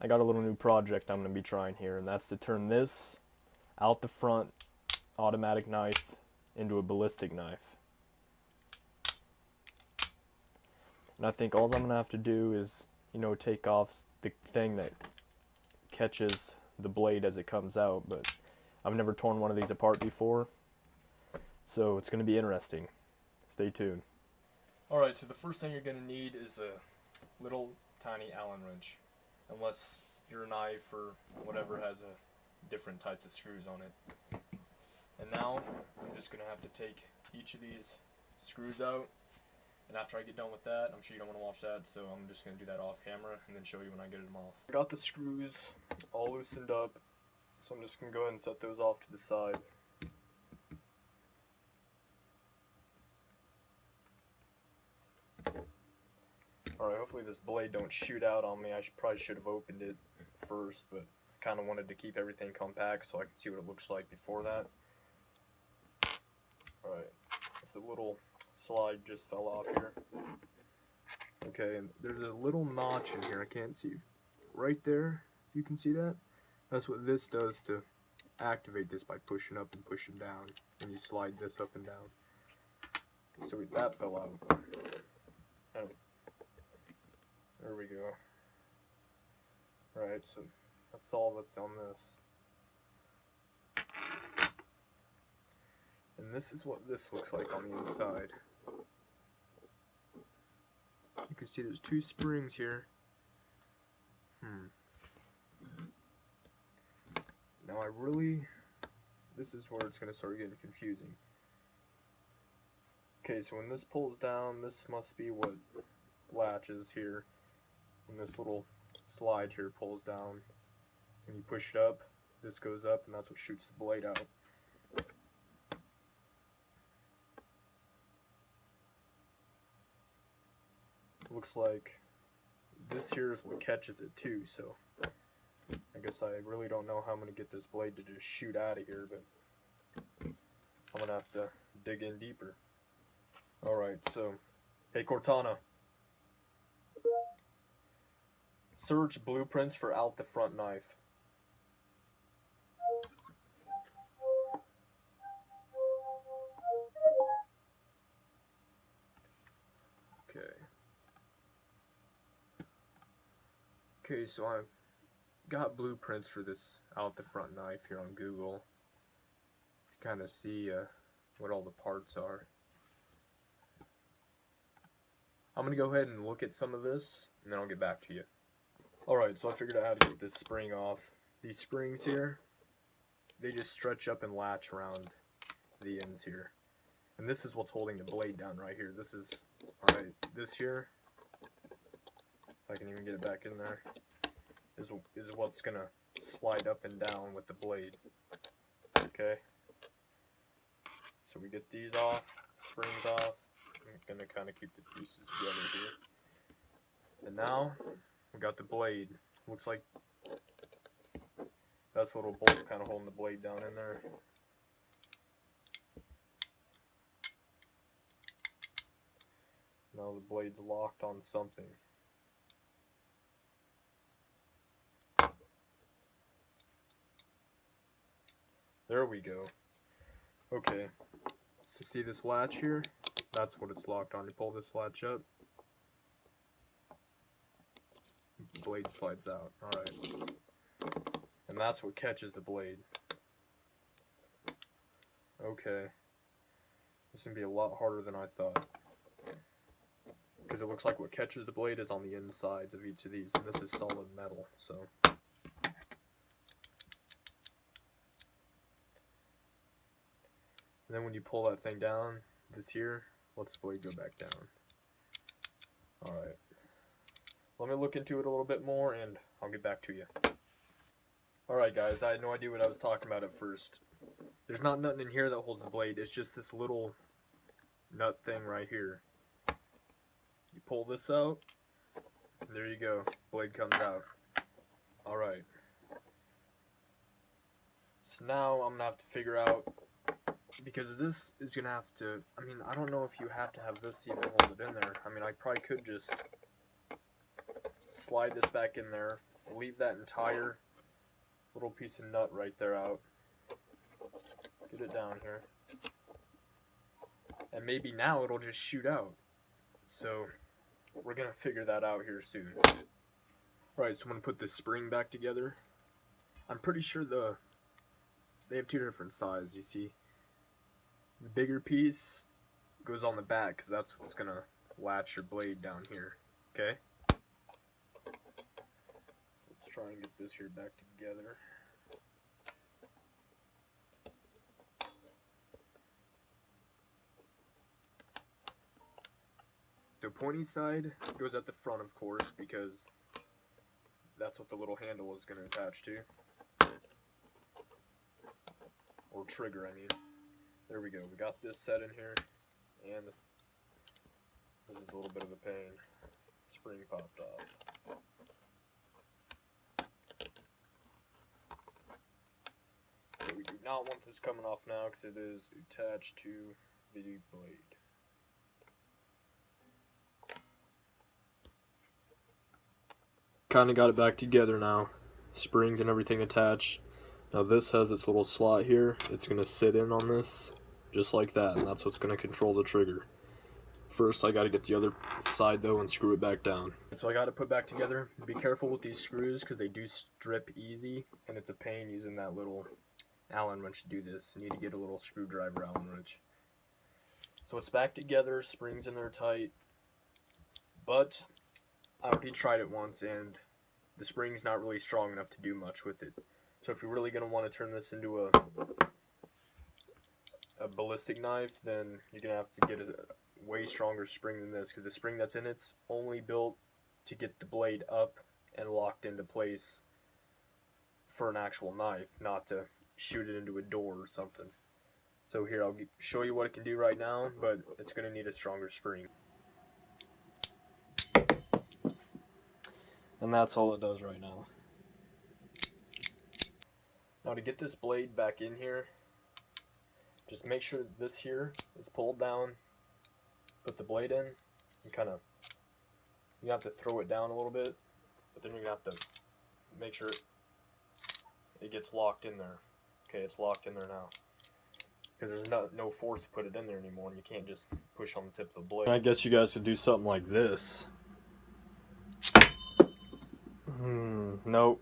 I got a little new project I'm going to be trying here, and that's to turn this out the front automatic knife into a ballistic knife. And I think all I'm going to have to do is, take off the thing that catches the blade as it comes out, but I've never torn one of these apart before, so it's going to be interesting. Stay tuned. Alright, so the first thing you're going to need is a little tiny Allen wrench, unless your knife or whatever has different types of screws on it. And now I'm just going to have to take each of these screws out, and after I get done with that, I'm sure you don't want to watch that, so I'm just going to do that off camera and then show you when I get them off. I got the screws all loosened up, so I'm just going to go ahead and set those off to the side. Alright, hopefully this blade don't shoot out on me. I probably should have opened it first, but I kind of wanted to keep everything compact so I could see what it looks like before that. Alright, this little slide just fell off here. Okay, and there's a little notch in here. I can't see right there. You can see that? That's what this does to activate this, by pushing up and pushing down. And you slide this up and down. So that fell out. Oh. There we go. Right, so that's all that's on this. And this is what this looks like on the inside. You can see there's two springs here. Now this is where it's going to start getting confusing. Okay, so when this pulls down, this must be what latches here. When this little slide here pulls down, when you push it up, this goes up, and that's what shoots the blade out. Looks like this here is what catches it too, so I guess I really don't know how I'm going to get this blade to just shoot out of here, but I'm going to have to dig in deeper. Alright, so, hey Cortana. Search blueprints for out the front knife. Okay, so I've got blueprints for this out the front knife here on Google to kind of see what all the parts are. I'm going to go ahead and look at some of this, and then I'll get back to you. Alright, so I figured out how to get this spring off. These springs here, they just stretch up and latch around the ends here. And this is what's holding the blade down right here. This is, alright, this here, if I can even get it back in there, is what's going to slide up and down with the blade. Okay? So we get these off, springs off. I'm going to kind of keep the pieces together here. And now, we got the blade. Looks like that's a little bolt kind of holding the blade down in there. Now the blade's locked on something. There we go. Okay, so see this latch here? That's what it's locked on. You pull this latch up, the blade slides out. Alright. And that's what catches the blade. Okay. This is going to be a lot harder than I thought. Because it looks like what catches the blade is on the insides of each of these, and this is solid metal, so. And then when you pull that thing down, this here, lets the blade go back down. Alright. Let me look into it a little bit more, and I'll get back to you. Alright guys, I had no idea what I was talking about at first. There's not nothing in here that holds the blade, it's just this little nut thing right here. You pull this out, and there you go, blade comes out. Alright. So now I'm going to have to figure out, because this is going to have to, I don't know if you have to have this to even hold it in there. I probably could just slide this back in there, I'll leave that entire little piece of nut right there out. Get it down here. And maybe now it'll just shoot out. So we're going to figure that out here soon. Alright, so I'm going to put this spring back together. I'm pretty sure they have two different sizes, you see. The bigger piece goes on the back because that's what's going to latch your blade down here. Okay? Let's try and get this here back together. The pointy side goes at the front, of course, because that's what the little handle is going to attach to. Or trigger, I mean. There we go. We got this set in here, and this is a little bit of a pain. Spring popped off. So we do not want this coming off now because it is attached to the blade. Kind of got it back together now. Springs and everything attached. Now this has its little slot here. It's going to sit in on this just like that, and that's what's going to control the trigger. First I got to get the other side though and screw it back down. So I got it put back together. Be careful with these screws because they do strip easy, and it's a pain using that little Allen wrench to do this. You need to get a little screwdriver Allen wrench. So it's back together, springs in there tight, but I already tried it once and the spring's not really strong enough to do much with it. So if you're really going to want to turn this into a ballistic knife, then you're going to have to get a way stronger spring than this, because the spring that's in it's only built to get the blade up and locked into place for an actual knife, not to shoot it into a door or something. So here, I'll show you what it can do right now, but it's going to need a stronger spring. And that's all it does right now. Now to get this blade back in here, just make sure this here is pulled down, put the blade in, and kind of, you have to throw it down a little bit, but then you're going to have to make sure it gets locked in there. Okay, it's locked in there now. Because there's no force to put it in there anymore, and you can't just push on the tip of the blade. I guess you guys could do something like this. Nope,